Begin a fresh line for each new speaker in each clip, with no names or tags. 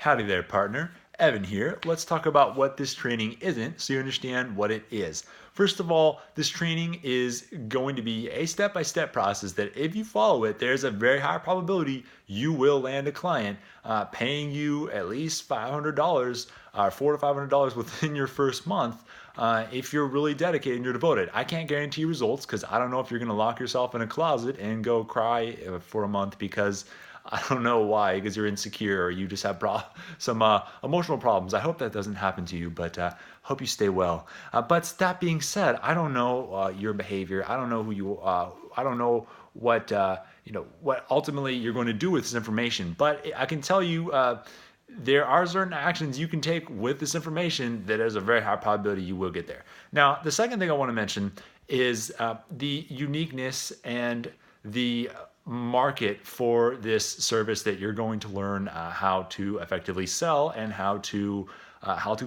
Howdy there, partner. Evan here. Let's talk about what this training isn't so you understand what it is. First of all, this training is going to be a step-by-step process that if you follow it, there's a very high probability you will land a client paying you at least $500, $400 to $500 within your first month if you're really dedicated and you're devoted. I can't guarantee results because I don't know if you're going to lock yourself in a closet and go cry for a month because I don't know why, because you're insecure or you just have some emotional problems. I hope that doesn't happen to you, but hope you stay well. But that being said, I don't know your behavior. I don't know who you. I don't know what what ultimately you're going to do with this information. But I can tell you. There are certain actions you can take with this information that there's a very high probability you will get there. Now, the second thing I want to mention is the uniqueness and the market for this service that you're going to learn how to effectively sell and how to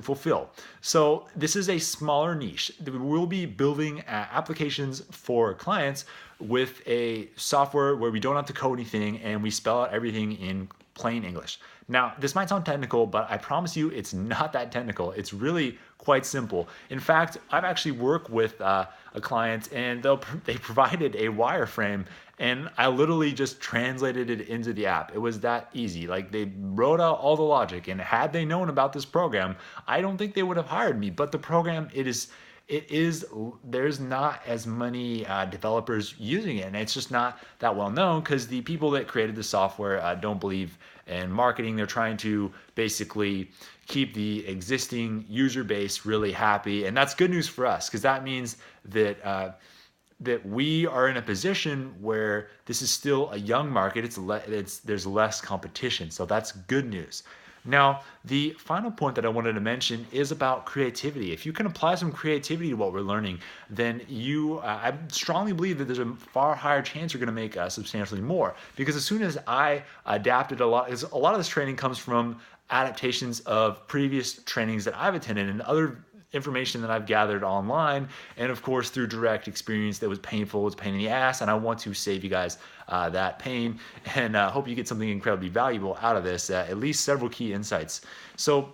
fulfill. So this is a smaller niche. We'll be building applications for clients with a software where we don't have to code anything and we spell out everything in plain English. Now, this might sound technical, but I promise you it's not that technical. It's really quite simple. In fact, I've actually worked with a client and they provided a wireframe and I literally just translated it into the app. It was that easy. Like they wrote out all the logic, and had they known about this program, I don't think they would have hired me. But the program, there's not as many developers using it, and it's just not that well known because the people that created the software don't believe in marketing. They're trying to basically keep the existing user base really happy, and that's good news for us because that means that that we are in a position where this is still a young market. There's less competition, so that's good news. Now, the final point that I wanted to mention is about creativity. If you can apply some creativity to what we're learning, then I strongly believe that there's a far higher chance you're going to make substantially more. Because as soon as I adapted a lot of this training comes from adaptations of previous trainings that I've attended and other information that I've gathered online, and of course through direct experience that was painful, was a pain in the ass, and I want to save you guys that pain and hope you get something incredibly valuable out of this, at least several key insights. So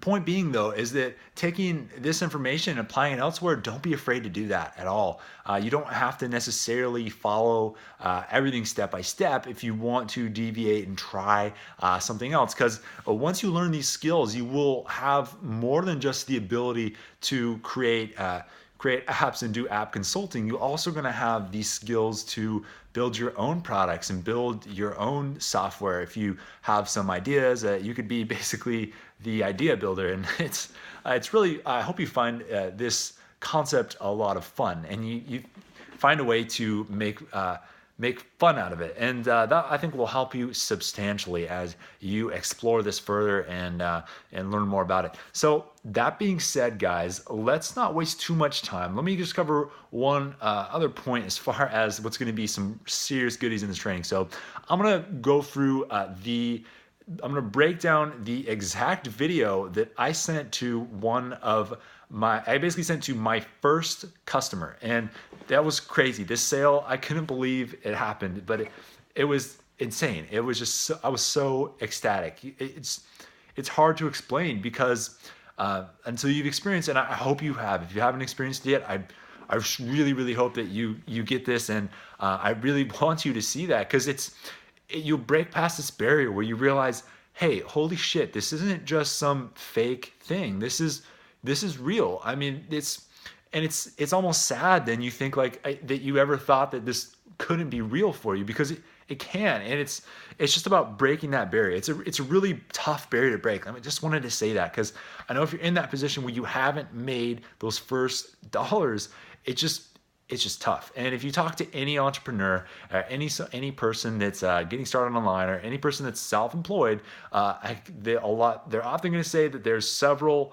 point being though is that taking this information and applying it elsewhere, don't be afraid to do that at all. You don't have to necessarily follow everything step by step if you want to deviate and try something else, because once you learn these skills, you will have more than just the ability to create apps and do app consulting. You're also going to have these skills to build your own products and build your own software. If you have some ideas, you could be basically the idea builder. And it's really, I hope you find this concept a lot of fun, and you find a way to make fun out of it, and that I think will help you substantially as you explore this further and learn more about it. So that being said, guys, let's not waste too much time. Let me just cover one other point as far as what's going to be some serious goodies in this training. So I'm going to go through I'm going to break down the exact video that I sent to I basically sent to my first customer, and that was crazy. This sale, I couldn't believe it happened, but it was insane. It was just, I was so ecstatic. It's hard to explain because until you've experienced it, and I hope you have. If you haven't experienced it yet, I really, really hope that you get this, and I really want you to see that because you'll break past this barrier where you realize, hey, holy shit, this isn't just some fake thing. This is real. I mean, it's almost sad then you think that you ever thought that this couldn't be real for you, because it can, and it's just about breaking that barrier. It's a really tough barrier to break. I just wanted to say that because I know if you're in that position where you haven't made those first dollars, it's just tough. And if you talk to any entrepreneur, any person that's getting started online, or any person that's self-employed, they're often going to say that there's several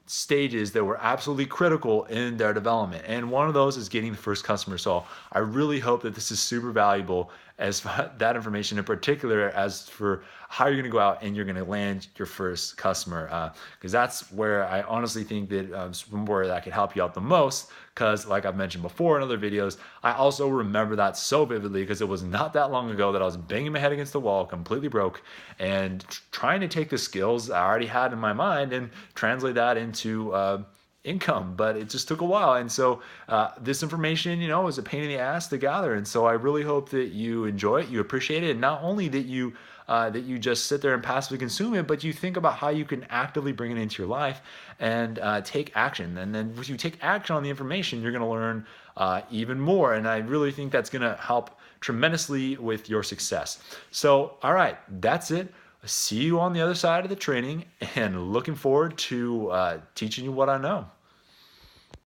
stages that were absolutely critical in their development, and one of those is getting the first customer. So I really hope that this is super valuable as that information in particular, as for how you're going to go out and you're going to land your first customer, because that's where I honestly think that where that could help you out the most, because like I've mentioned before in other videos, I also remember that so vividly because it was not that long ago that I was banging my head against the wall, completely broke, and trying trying to take the skills I already had in my mind and translate that into income, but it just took a while. And so this information, was a pain in the ass to gather. And so I really hope that you enjoy it, you appreciate it, and not only that you just sit there and passively consume it, but you think about how you can actively bring it into your life and take action. And then once you take action on the information, you're going to learn even more. And I really think that's going to help tremendously with your success. So, all right, that's it. See you on the other side of the training, and looking forward to teaching you what I know.